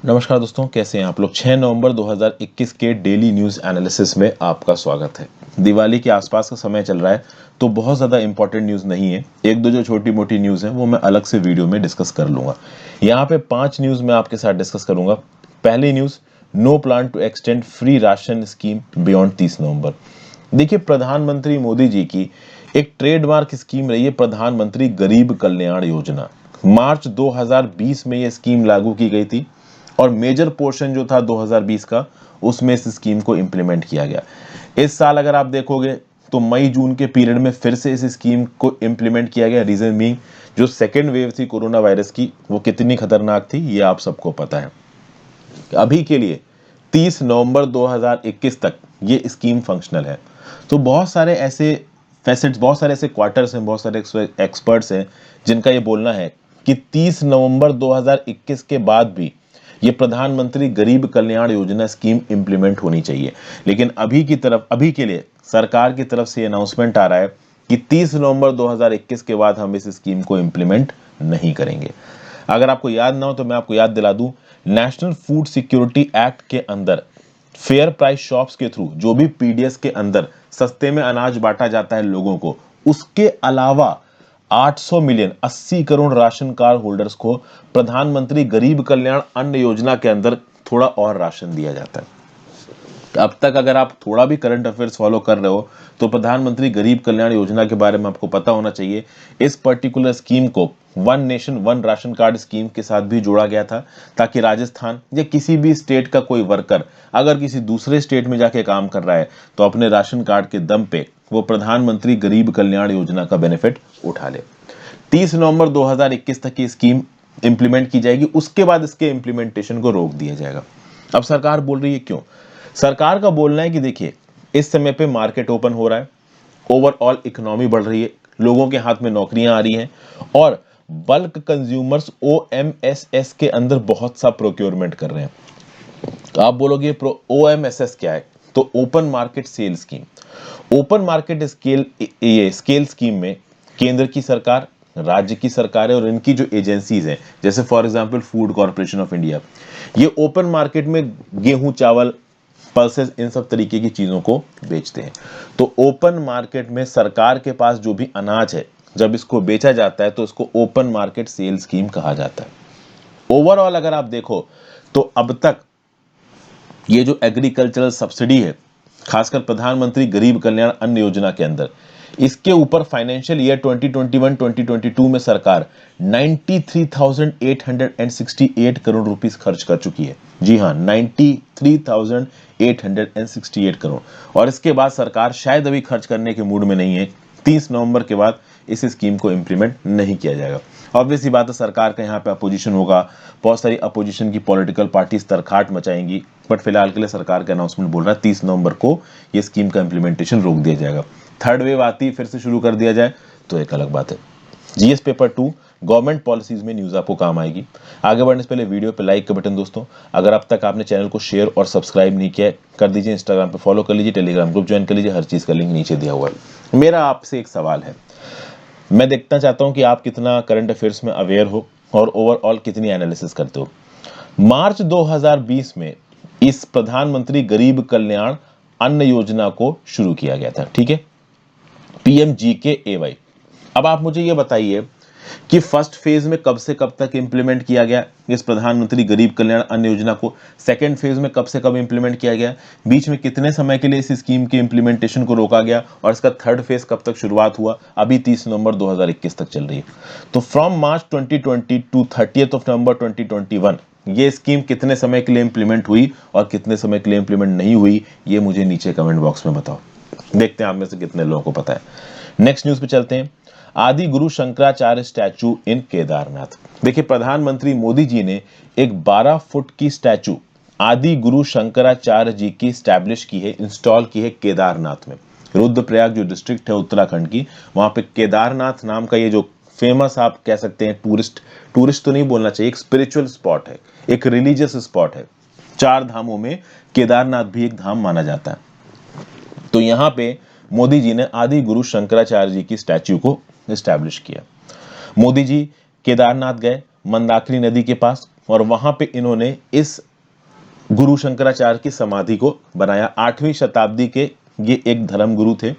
नमस्कार दोस्तों, कैसे हैं आप लोग। 6 नवंबर 2021 के डेली न्यूज़ एनालिसिस में आपका स्वागत है। दिवाली के आसपास का समय चल रहा है तो बहुत ज़्यादा इंपॉर्टेंट न्यूज़ नहीं है। एक दो जो छोटी मोटी न्यूज़ है वो मैं अलग से वीडियो में डिस्कस कर लूँगा। यहाँ पे 5 न्यूज़ मैं आपके साथ डिस्कस करूँगा। पहली news, no plan to extend free ration scheme beyond 30 November. देखिए, प्रधानमंत्री मोदी जी की एक ट्रेडमार्क स्कीम रही है प्रधानमंत्री गरीब कल्याण योजना। मार्च 2020 में ये स्कीम लागू की गई थी और मेजर पोर्शन जो था 2020 का, उसमें इस स्कीम को इंप्लीमेंट किया गया। इस साल अगर आप देखोगे तो मई जून के पीरियड में फिर से इस स्कीम को इंप्लीमेंट किया गया। रीजन बीइंग, जो सेकेंड वेव थी कोरोना वायरस की, वो कितनी खतरनाक थी ये आप सबको पता है। अभी के लिए 30 नवंबर 2021 तक ये स्कीम फंक्शनल है। तो बहुत सारे ऐसे फैसेट्स, बहुत सारे ऐसे क्वार्टर्स हैं, बहुत सारे एक्सपर्ट्स हैं जिनका ये बोलना है कि 30 नवंबर 2021 के बाद भी ये प्रधानमंत्री गरीब कल्याण योजना स्कीम इंप्लीमेंट होनी चाहिए। लेकिन अभी के लिए सरकार की तरफ से अनाउंसमेंट आ रहा है कि 30 नवंबर 2021 के बाद हम इस स्कीम को इंप्लीमेंट नहीं करेंगे। अगर आपको याद ना हो तो मैं आपको याद दिला दूं, नेशनल फूड सिक्योरिटी एक्ट के अंदर फेयर प्राइस शॉप्स के थ्रू जो भी पीडीएस के अंदर सस्ते में अनाज बांटा जाता है लोगों को, उसके अलावा 800 million 80 crore ration card holders को प्रधानमंत्री गरीब कल्याण अन्न योजना के अंदर थोड़ा और राशन दिया जाता है। अब तक अगर आप थोड़ा भी करंट अफेयर्स फॉलो कर रहे हो तो प्रधानमंत्री गरीब कल्याण योजना के बारे में आपको पता होना चाहिए। इस पर्टिकुलर स्कीम को one nation one ration card scheme के साथ भी जोड़ा गया था, ताकि राजस्थान या किसी भी स्टेट का कोई वर्कर अगर किसी दूसरे स्टेट में जाके काम कर रहा है तो अपने राशन कार्ड के दम पे वो प्रधानमंत्री गरीब कल्याण योजना का बेनिफिट उठा ले। 30 नवंबर 2021 तक की स्कीम इंप्लीमेंट की जाएगी, उसके बाद इसके इंप्लीमेंटेशन को रोक दिया जाएगा। अब सरकार बोल रही है क्यों? सरकार का बोलना है कि देखिए, इस समय पे मार्केट ओपन हो रहा है, ओवरऑल इकोनॉमी बढ़ रही है, लोगों के हाथ में नौकरियां आ रही हैं और बल्क कंज्यूमर्स ओएमएसएस के अंदर बहुत सा प्रोक्योरमेंट कर रहे हैं। तो आप बोलोगे ओएमएसएस क्या है? तो open market sale scheme. Open market scale scheme में केंद्र की सरकार, राज्य की सरकार है और इनकी जो एजेंसीज हैं, जैसे for example food corporation of India, ये ओपन मार्केट में गेहूं, चावल, पल्सेस, इन सब तरीके की चीजों को बेचते हैं। तो ओपन मार्केट में सरकार के पास जो भी अनाज है, जब इसको बेचा जाता है तो इसको ओपन मार्केट सेल स्कीम कहा जाता है। ओवरऑल अगर आप देखो तो अब तक ये जो एग्रीकल्चरल सब्सिडी है, खासकर प्रधानमंत्री गरीब कल्याण अन्न योजना के अंदर, इसके ऊपर फाइनेंशियल ईयर 2021-2022 में सरकार 93,868 करोड़ रुपीस खर्च कर चुकी है। जी हां, 93,868 करोड़। और इसके बाद सरकार शायद अभी खर्च करने के मूड में नहीं है। 30 नवंबर के बाद इस स्कीम को इंप्लीमेंट नहीं किया जाएगा। ऑब्वियस सी बात है, सरकार का यहाँ पे अपोजिशन होगा, बहुत सारी अपोजिशन की पॉलिटिकल पार्टीज तरखाट मचाएंगी, बट फिलहाल के लिए सरकार का अनाउंसमेंट बोल रहा है 30 नवंबर को ये स्कीम का इंप्लीमेंटेशन रोक दिया जाएगा। थर्ड वेव आती फिर से शुरू कर दिया जाए तो एक अलग बात है। जीएस पेपर 2 गवर्नमेंट पॉलिसीज में न्यूज आपको काम आएगी। आगे बढ़ने से पहले वीडियो पे लाइक का बटन दोस्तों, अगर अब तक आपने चैनल को शेयर और सब्सक्राइब नहीं किया कर दीजिए, इंस्टाग्राम पे फॉलो कर लीजिए, टेलीग्राम ग्रुप ज्वाइन कर लीजिए, हर चीज का लिंक नीचे दिया हुआ है। मेरा आपसे एक सवाल है, मैं देखना चाहता हूं कि आप कितना करंट अफेयर्स में अवेयर हो और ओवरऑल कितनी एनालिसिस करते हो। मार्च 2020 में इस प्रधानमंत्री गरीब कल्याण अन्न योजना को शुरू किया गया था, ठीक है, पीएमजीकेएवाई। अब आप मुझे यह बताइए कि फर्स्ट फेज में कब से कब तक इंप्लीमेंट किया गया इस प्रधानमंत्री गरीब कल्याण अन्न योजना को, सेकेंड फेज में कब से कब इंप्लीमेंट किया गया, बीच में कितने समय के लिए इस स्कीम के इंप्लीमेंटेशन को रोका गया और इसका थर्ड फेज कब तक शुरुआत हुआ, अभी 30 नवंबर 2021 तक चल रही है। तो फ्रॉम मार्च 2020 टू 30 नवंबर 2021 ये स्कीम कितने समय के लिए इंप्लीमेंट हुई और कितने समय के लिए इंप्लीमेंट नहीं हुई, ये मुझे नीचे कमेंट बॉक्स में बताओ। देखते हैं आप में से कितने लोगों को पता है। नेक्स्ट न्यूज पे चलते हैं। आदि गुरु शंकराचार्य स्टैचू इन केदारनाथ। देखिए, प्रधानमंत्री मोदी जी ने एक 12 फुट की स्टैचू आदि गुरु शंकराचार्य जी की स्टैब्लिश की है, इंस्टॉल की है केदारनाथ में। रुद्रप्रयाग जो डिस्ट्रिक्ट है उत्तराखंड की, वहां पे केदारनाथ नाम का ये जो फेमस, आप कह सकते हैं टूरिस्ट तो नहीं बोलना चाहिए, एक स्पिरिचुअल स्पॉट है, एक रिलीजियस स्पॉट है। 4 धामों में केदारनाथ भी एक धाम माना जाता है। तो यहां पे मोदी जी ने आदि गुरु शंकराचार्य जी की स्टैच्यू को एस्टैब्लिश किया। मोदी जी केदारनाथ गए, मंदाकिनी नदी के पास, और वहां पे इन्होंने इस गुरु शंकराचार्य की समाधि को बनाया। 8वीं शताब्दी के ये एक धर्म गुरु थे।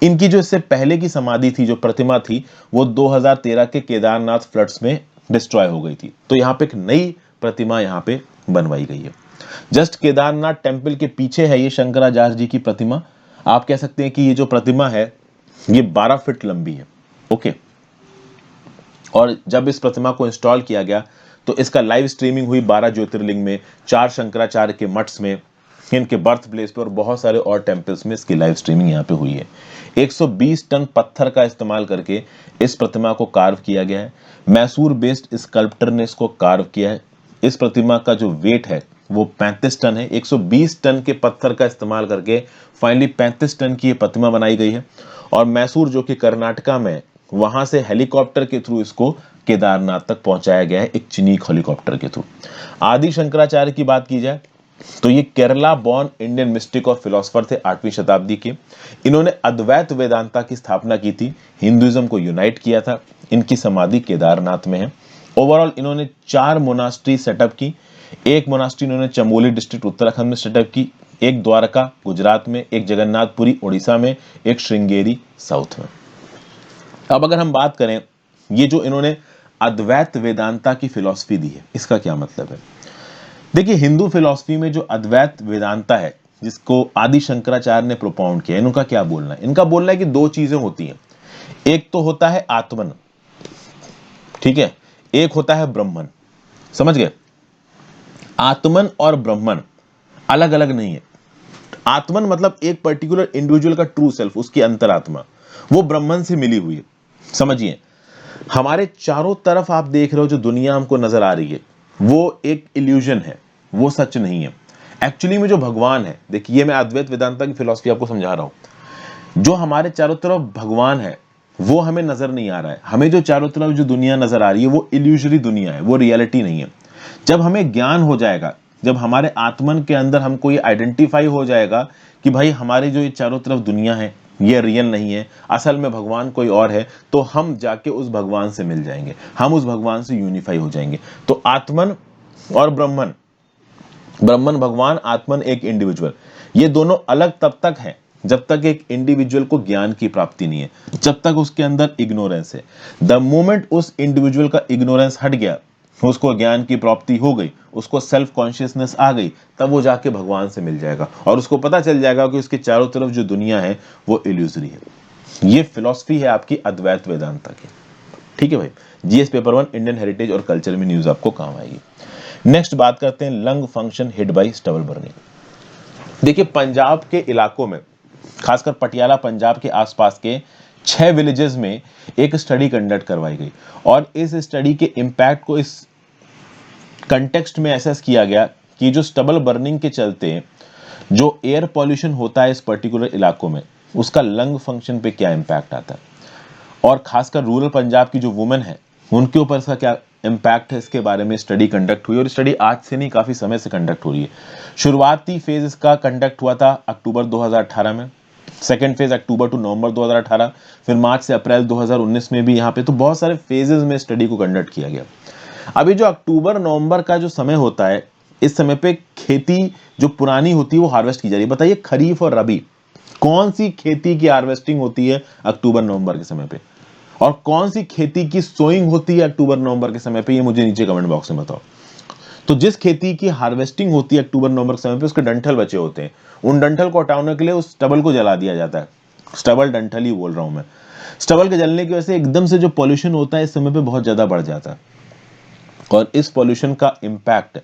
इनकी जो इससे पहले की समाधि थी, जो प्रतिमा थी, वो 2013 के केदारनाथ फ्लड्स में डिस्ट्रॉय हो गई थी। तो यहाँ पे एक नई प्रतिमा यहाँ पे बनवाई गई है। जस्ट केदारनाथ टेम्पल के पीछे है ये शंकराचार्य जी की प्रतिमा। आप कह सकते हैं कि ये जो प्रतिमा है ये 12 फीट लंबी है। ओके, और जब इस प्रतिमा को इंस्टॉल किया गया तो इसका लाइव स्ट्रीमिंग हुई 12 ज्योतिर्लिंग में, 4 शंकराचार्य के मठ्स में, इनके बर्थ प्लेस पे और बहुत सारे और टेम्पल्स में इसकी लाइव स्ट्रीमिंग यहाँ पे हुई है। 120 टन पत्थर का इस्तेमाल करके इस प्रतिमा को कार्व किया गया है। मैसूर बेस्ड स्कल्प्टर ने इसको कार्व किया है। इस प्रतिमा का जो वेट है वो 35 टन है। 120 टन के पत्थर का इस्तेमाल करके फाइनली 35 टन की ये प्रतिमा बनाई गई है। और मैसूर जो कि कर्नाटका में, वहां से हेलीकॉप्टर के थ्रू इसको केदारनाथ तक पहुंचाया गया है, एक चिनीक हेलीकॉप्टर के थ्रू। आदि शंकराचार्य की बात की जाए तो ये केरला बॉर्न इंडियन मिस्टिक और फिलोसफर थे 8वीं शताब्दी के। इन्होंने अद्वैत वेदांता की स्थापना की थी, हिंदुइज्म को यूनाइट किया था। इनकी समाधि केदारनाथ में है। ओवरऑल इन्होंने 4 मोनास्ट्री सेटअप की। एक मोनास्ट्री इन्होंने चमोली डिस्ट्रिक्ट उत्तराखंड में सेटअप की, एक द्वारका गुजरात में, एक जगन्नाथपुरी उड़ीसा में, एक श्रृंगेरी साउथ में। अब अगर हम बात करें, ये जो इन्होंने अद्वैत वेदांता की फिलॉसफी दी है, इसका क्या मतलब है? देखिए, हिंदू फिलॉसफी में जो अद्वैत वेदांता है, जिसको आदि शंकराचार्य ने प्रोपाउंड किया, इनका क्या बोलना है? इनका बोलना है कि 2 चीजें होती हैं। एक तो होता है आत्मन, ठीक है, एक होता है ब्रह्मन। समझ गए? आत्मन और ब्रह्मन अलग अलग नहीं है। आत्मन मतलब एक पर्टिकुलर इंडिविजुअल का ट्रू सेल्फ, उसकी अंतरात्मा, वो ब्रह्मन से मिली हुई है। समझिए, हमारे चारों तरफ आप देख रहे हो जो दुनिया हमको नजर आ रही है, वो एक इल्यूजन है, वो सच नहीं है। एक्चुअली में जो भगवान है, देखिए मैं अद्वैत वेदांता की फिलॉसफी आपको समझा रहा हूं। जो हमारे चारों तरफ भगवान है वो हमें नजर नहीं आ रहा है। हमें जो चारों तरफ जो दुनिया नजर आ रही है वो इल्यूजरी दुनिया है, वो रियलिटी नहीं है। जब हमें ज्ञान हो जाएगा, जब हमारे आत्मन के अंदर हमको ये आइडेंटिफाई हो जाएगा कि भाई हमारे जो ये चारों तरफ दुनिया है ये रियल नहीं है, असल में भगवान कोई और है, तो हम जाके उस भगवान से मिल जाएंगे, हम उस भगवान से यूनिफाई हो जाएंगे। तो आत्मन और ब्रह्मन, ब्रह्मन भगवान, आत्मन एक इंडिविजुअल, ये दोनों अलग तब तक है जब तक एक इंडिविजुअल को ज्ञान की प्राप्ति नहीं है, जब तक उसके अंदर इग्नोरेंस है। द मोमेंट उस इंडिविजुअल का इग्नोरेंस हट गया, उसको ज्ञान की प्राप्ति हो गई, उसको सेल्फ कॉन्शियसनेस आ गई, तब वो जाके भगवान से मिल जाएगा और उसको पता चल जाएगा कि उसके चारों तरफ जो दुनिया है वो इल्यूजरी है। ये फिलॉसफी है आपकी अद्वैत वेदांता की। ठीक है भाई, जीएस पेपर 1 इंडियन हेरिटेज और कल्चर में न्यूज आपको काम आएगी। नेक्स्ट बात करते हैं lung function hit by stubble burning. देखिए, पंजाब के इलाकों में, खासकर पटियाला पंजाब के आसपास के 6 विलेजेस में एक स्टडी कंडक्ट करवाई गई और इस स्टडी के इंपैक्ट को इस कंटेक्स्ट में एसेस किया गया कि जो स्टबल बर्निंग के चलते जो एयर पॉल्यूशन होता है इस पर्टिकुलर इलाकों में, उसका लंग फंक्शन पे क्या इंपैक्ट आता है और खासकर रूरल पंजाब की जो वुमेन है उनके ऊपर इसका क्या इंपैक्ट है, इसके बारे में स्टडी कंडक्ट हुई। और स्टडी आज से नहीं, काफी समय से कंडक्ट हो रही है। शुरुआती फेज इसका कंडक्ट हुआ था अक्टूबर 2018 में, सेकेंड फेज अक्टूबर टू नवंबर 2018, फिर मार्च से अप्रैल 2019 में भी यहाँ पे, तो बहुत सारे फेजेस में स्टडी को कंडक्ट किया गया। अभी जो अक्टूबर नवंबर का जो समय होता है, इस समय पे खेती जो पुरानी होती है वो हार्वेस्ट की जा रही है। बताइए, खरीफ और रबी कौन सी खेती की हार्वेस्टिंग होती है अक्टूबर नवंबर के समय पे, और कौन सी खेती की सोइंग होती है अक्टूबर नवंबर के समय पे, ये मुझे नीचे कमेंट बॉक्स में बताओ। तो जिस खेती की हार्वेस्टिंग होती है अक्टूबर नवंबर के समय पे, उसके डंठल बचे होते हैं, उन डंठल को हटाने के लिए उस स्टबल को जला दिया जाता है। स्टबल डंठल ही बोल रहा हूं मैं। स्टबल के जलने की वजह से एकदम से जो पॉल्यूशन होता है इस समय पे बहुत ज्यादा बढ़ जाता है और इस पॉल्यूशन का इंपैक्ट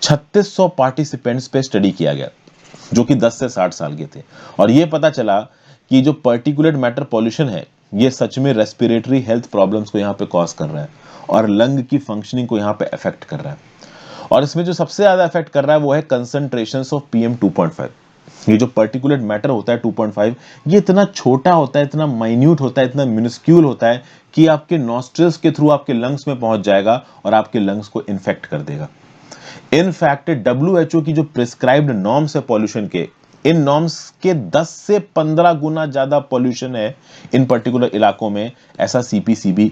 3600 पार्टिसिपेंट्स पे स्टडी किया गया जो कि 10 से 60 साल के थे और ये पता चला कि जो पर्टिकुलेट मैटर पॉल्यूशन है ये सच में रेस्पिरेटरी हेल्थ प्रॉब्लम्स को यहाँ पे कॉज कर रहा है और लंग की फंक्शनिंग को यहाँ पे अफेक्ट कर रहा है। और इसमें जो सबसे ज्यादा अफेक्ट कर रहा है वो है कंसंट्रेशंस ऑफ PM 2.5। ये जो पर्टिकुलेट मैटर होता है 2.5, ये इतना छोटा होता है, इतना माइन्यूट होता है, इतना मिनिस्क्यूल होता है कि आपके नॉस्ट्रल्स के थ्रू आपके लंग्स में पहुंच जाएगा और आपके लंग्स को इन्फेक्ट कर देगा। इनफैक्ट WHO की जो प्रिस्क्राइब्ड नॉर्म्स है पॉल्यूशन के, इन नॉर्म्स के 10 से 15 गुना ज्यादा पॉल्यूशन है इन पर्टिकुलर इलाकों में, ऐसा CPCB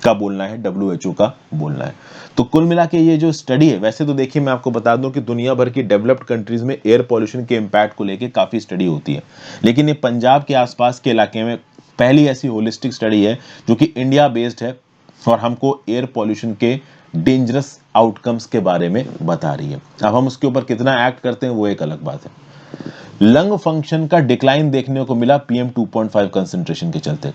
का बोलना है, WHO का बोलना है। तो कुल मिला के ये जो स्टडी है, वैसे तो देखिए मैं आपको बता दूं कि दुनिया भर की डेवलप्ड कंट्रीज में एयर पॉल्यूशन के इम्पैक्ट को लेके काफी स्टडी होती है, लेकिन ये पंजाब के आसपास के इलाके में पहली ऐसी होलिस्टिक स्टडी है जो कि इंडिया बेस्ड है और हमको एयर पॉल्यूशन के डेंजरस आउटकम्स के बारे में बता रही है। अब हम उसके ऊपर कितना एक्ट करते हैं वो एक अलग बात है। लंग फंक्शन का डिक्लाइन देखने को मिला PM 2.5 कंसंट्रेशन के चलते।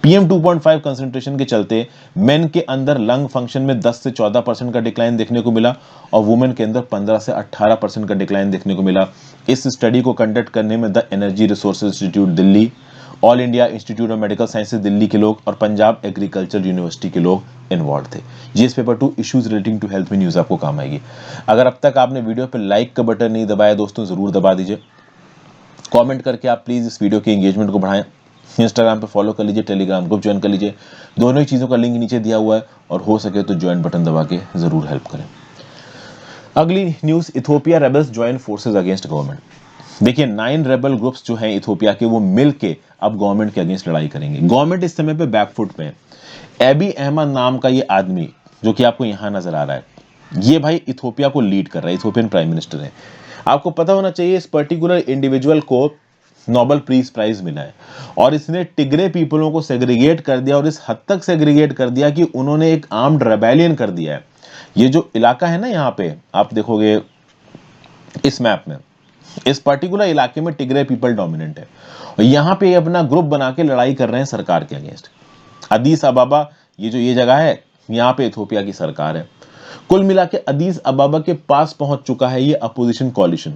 PM 2.5 कंसंट्रेशन के चलते मेन के अंदर लंग फंक्शन में 10 से 14% का डिक्लाइन देखने को मिला और वुमेन के अंदर 15 से 18% का डिक्लाइन देखने को मिला। इस स्टडी को कंडक्ट करने में the energy resources institute Delhi, all India institute of medical sciences Delhi के लोग और पंजाब एग्रीकल्चर यूनिवर्सिटी के लोग इन्वॉल्व थे। GS paper 2 issues relating to health में न्यूज आपको काम आएगी। अगर अब तक आपने वीडियो पर लाइक का बटन नहीं दबाया दोस्तों, जरूर दबा दीजिए। कमेंट करके आप प्लीज इस वीडियो के एंगेजमेंट को बढ़ाएं। इंस्टाग्राम पे फॉलो कर लीजिए, टेलीग्राम ग्रुप ज्वाइन कर लीजिए, दोनों ही चीज़ों का लिंक नीचे दिया हुआ है और हो सके तो ज्वाइन बटन दबा के जरूर हेल्प करें। अगली news, Ethiopia rebels join forces against government. देखिए 9 रेबल ग्रुप्स जो हैं इथियोपिया के, वो मिल के अब गवर्नमेंट के अगेंस्ट लड़ाई करेंगे। गवर्नमेंट इस समय पे बैकफुट पे है। एबी अहमद नाम का ये आदमी जो कि आपको यहां नजर आ रहा है, ये भाई इथियोपिया को लीड कर रहा है, इथियोपियन प्राइम मिनिस्टर है। आपको पता होना चाहिए इस पर्टिकुलर इंडिविजुअल को नोबेल पीस प्राइज मिला है और इसने टिग्रे पीपलों को सेग्रीगेट कर दिया और इस हद तक सेग्रीगेट कर दिया कि उन्होंने एक आर्म्ड रेबेलियन कर दिया है। ये जो इलाका है ना, यहाँ पे आप देखोगे इस मैप में, इस पर्टिकुलर इलाके में टिग्रे पीपल डोमिनेंट है और यहाँ पे अपना ग्रुप बना के लड़ाई कर रहे हैं सरकार के अगेंस्ट। अदीस अबाबा ये जगह है, यहाँ पे इथियोपिया की सरकार है। कुल मिला के अदीस अबाबा के पास पहुंच चुका है ये अपोजिशन कॉलिशन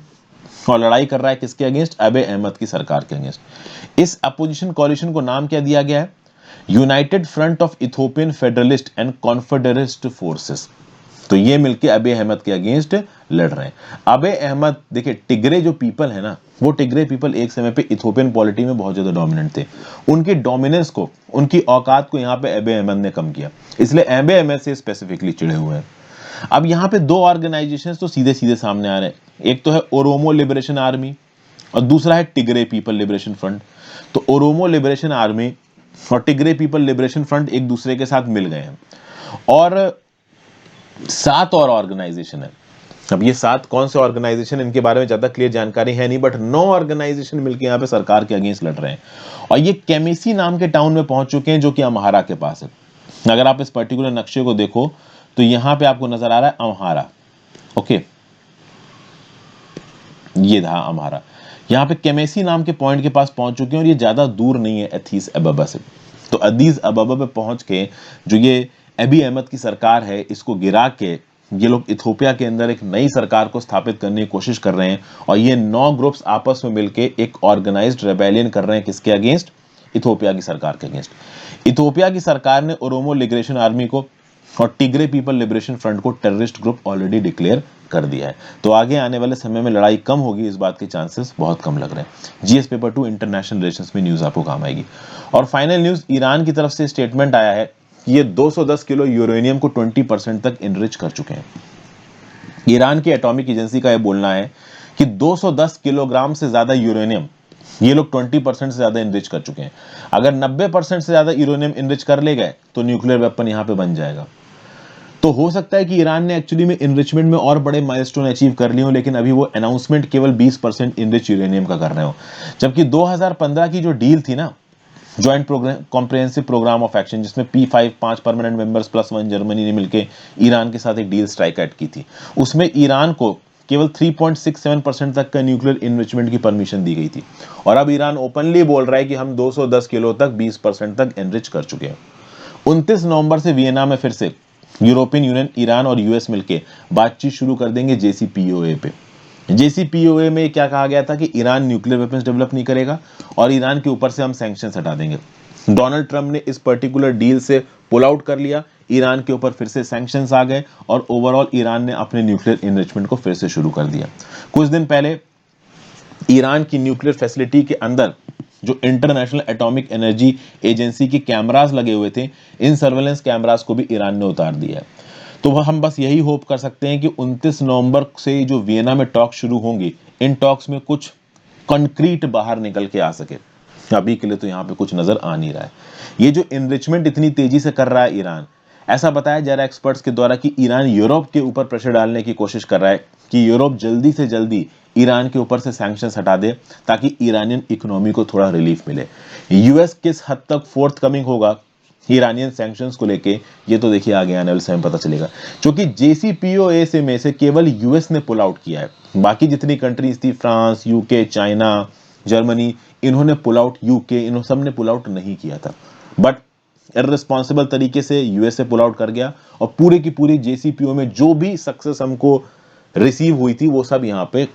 और लड़ाई कर रहा है किसके अगेंस्ट? अबे अहमद की सरकार के अगेंस्ट। इस अपोजिशन कॉलिशन को नाम क्या दिया गया है? United Front of Ethiopian federalist and confederalist forces. तो ये मिलके अबे अहमद के अगेंस्ट लड़ रहे हैं। अबे अहमद, देखिए टिग्रे जो पीपल है ना, वो टिग्रे पीपल एक समय पे इथियोपियन पॉलिटी में बहुत ज्यादा डोमिनेंट थे। उनकी डोमिनेंस को, उनकी औकात को यहाँ पे अबे अहमद ने कम किया, इसलिए अबे अहमद से स्पेसिफिकली चिढ़े हुए हैं। अब यहाँ पे 2 ऑर्गेनाइजेशंस तो सीधे सीधे सामने आ रहे हैं। एक तो है ओरोमो लिबरेशन आर्मी और दूसरा है टिग्रे पीपल लिबरेशन फ्रंट। तो ओरोमो लिबरेशन आर्मी और टिग्रे पीपल लिबरेशन फ्रंट एक दूसरे के साथ मिल गए हैं और 7 और ऑर्गेनाइजेशन है। अब ये 7 कौन से ऑर्गेनाइजेशन, इनके बारे में ज्यादा क्लियर जानकारी है नहीं, बट 9 ऑर्गेनाइजेशन मिलकर यहाँ पे सरकार के अगेंस्ट लड़ रहे हैं और ये केमिसी नाम के टाउन में पहुंच चुके हैं जो कि अम्हारा के पास है। अगर आप इस पर्टिकुलर नक्शे को देखो तो यहां पे आपको नजर आ रहा है अम्हारा, ओके, ये था अम्हारा। यहां पे केमेसी नाम के पॉइंट के पास पहुंच चुके हैं और ये ज्यादा दूर नहीं है अदीस अबाबा से। तो अदीस अबाबा पे पहुंच के जो ये अबी अहमद की सरकार है, इसको गिरा के ये लोग इथियोपिया के अंदर एक नई सरकार को स्थापित करने की कोशिश कर रहे हैं और ये 9 ग्रुप्स आपस में मिलकर एक ऑर्गेनाइज्ड रेबेलियन कर रहे हैं किसके अगेंस्ट? इथियोपिया की सरकार के अगेंस्ट। इथियोपिया की सरकार ने ओरोमो लिबरेशन आर्मी को और टिग्रे पीपल लिबरेशन फ्रंट को टेररिस्ट ग्रुप ऑलरेडी डिक्लेयर कर दिया है। तो आगे आने वाले समय में लड़ाई कम होगी, इस बात के चांसेस बहुत कम लग रहे हैं। जीएस पेपर 2 इंटरनेशनल रिलेशंस में न्यूज आपको काम आएगी। और फाइनल न्यूज, ईरान की तरफ से स्टेटमेंट आया है कि ये 210 किलो यूरेनियम को 20% तक इनरिच कर चुके हैं। ईरान की एटॉमिक एजेंसी का यह बोलना है कि 210 किलोग्राम से ज्यादा यूरेनियम ये लोग 20% से ज्यादा इनरिच कर चुके हैं। अगर 90% से ज्यादा यूरेनियम इनरिच कर ले गए तो न्यूक्लियर वेपन यहां पे बन जाएगा। तो हो सकता है कि ईरान ने एक्चुअली में इनरिचमेंट में और बड़े माइलस्टोन अचीव कर लिए हो, लेकिन अभी वो अनाउंसमेंट केवल 20% इनरिच यूरेनियम का कर रहे हो। जबकि 2015 की जो डील थी ना, joint comprehensive programme of action, जिसमें P5 5 permanent members plus 1 Germany ने मिलकर ईरान के साथ एक डील स्ट्राइक आउट की थी, उसमें ईरान को केवल 3.67% तक का न्यूक्लियर इनरिचमेंट की परमिशन दी गई थी। और अब ईरान ओपनली बोल रहा है कि हम 210 किलो तक 20% तक एनरिच कर चुके हैं। 29 नवंबर से वियना में फिर से यूरोपियन यूनियन, ईरान और यूएस मिलकर बातचीत शुरू कर देंगे JCPOA पे। JCPOA में क्या कहा गया था कि ईरान न्यूक्लियर वेपन्स डेवलप नहीं करेगा और ईरान के ऊपर से हम सैंक्शंस हटा देंगे। डोनाल्ड ट्रंप ने इस पर्टिकुलर डील से पुल आउट कर लिया, ईरान के ऊपर फिर से सैंक्शंस आ गए और ओवरऑल ईरान ने अपने न्यूक्लियर इनरिचमेंट को फिर से शुरू कर दिया। कुछ दिन पहले ईरान की न्यूक्लियर फैसिलिटी के अंदर जो इंटरनेशनल एटॉमिक एनर्जी एजेंसी के कैमरास लगे हुए थे, इन सर्वेलेंस कैमरास को भी ईरान ने उतार दिया है। तो हम बस यही होप कर सकते हैं कि 29 नवंबर से जो वियना में टॉक शुरू होंगी, इन टॉक्स में कुछ कंक्रीट बाहर निकल के आ सके। अभी के लिए तो यहाँ पे कुछ नजर आ नहीं रहा है। ये जो इनरिचमेंट इतनी तेजी से कर रहा है ईरान, ऐसा बताया जा रहा है एक्सपर्ट्स के द्वारा कि ईरान यूरोप के ऊपर प्रेशर डालने की कोशिश कर रहा है कि यूरोप जल्दी से जल्दी ईरान के ऊपर से सैंक्शंस हटा दे ताकि ईरानियन इकोनॉमी को थोड़ा रिलीफ मिले। यूएस किस हद तक फोर्थ कमिंग होगा ईरानियन सैंक्शंस को लेके, ये तो देखिए आगे आने वाले समय पता चलेगा। क्योंकि जेसीपीओए से में से केवल यूएस ने पुल आउट किया है, बाकी जितनी कंट्रीज थी फ्रांस, यूके, चाइना, जर्मनी, इन्होंने पुल आउट, यूके, इन सब ने पुल आउट नहीं किया था। बट इररिस्पॉन्सिबल तरीके से यूएसए पुल आउट कर गया और पूरी की पूरी जेसीपीओ में जो भी सक्सेस हमको रिसीव हुई थी वो सब यहाँ पे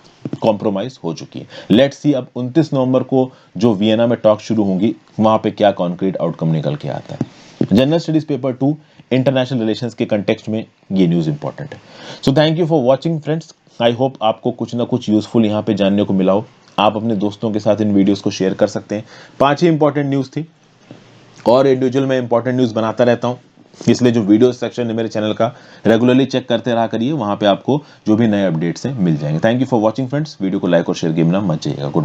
कॉम्प्रोमाइज हो चुकी है। लेट्स सी अब 29 नवंबर को जो वियना में टॉक शुरू होंगी वहां पे क्या कॉन्क्रीट आउटकम निकल के आता है। General studies paper 2 international relations के कंटेक्स्ट में ये न्यूज इंपॉर्टेंट है। So thank you for watching friends. I hope आपको कुछ ना कुछ यूजफुल यहाँ पे जानने को मिला हो। आप अपने दोस्तों के साथ इन वीडियोस को शेयर कर सकते हैं। 5 ही इंपॉर्टेंट न्यूज थी और इंडिविजुअल में इंपॉर्टेंट न्यूज बनाता रहता हूं, इसलिए जो वीडियो सेक्शन है मेरे चैनल का रेगुलरली चेक करते रहा करिए, वहां पे आपको जो भी नए अपडेट्स हैं मिल जाएंगे। Thank you for watching friends. Video को लाइक और शेयर करना मत जाइएगा। गुड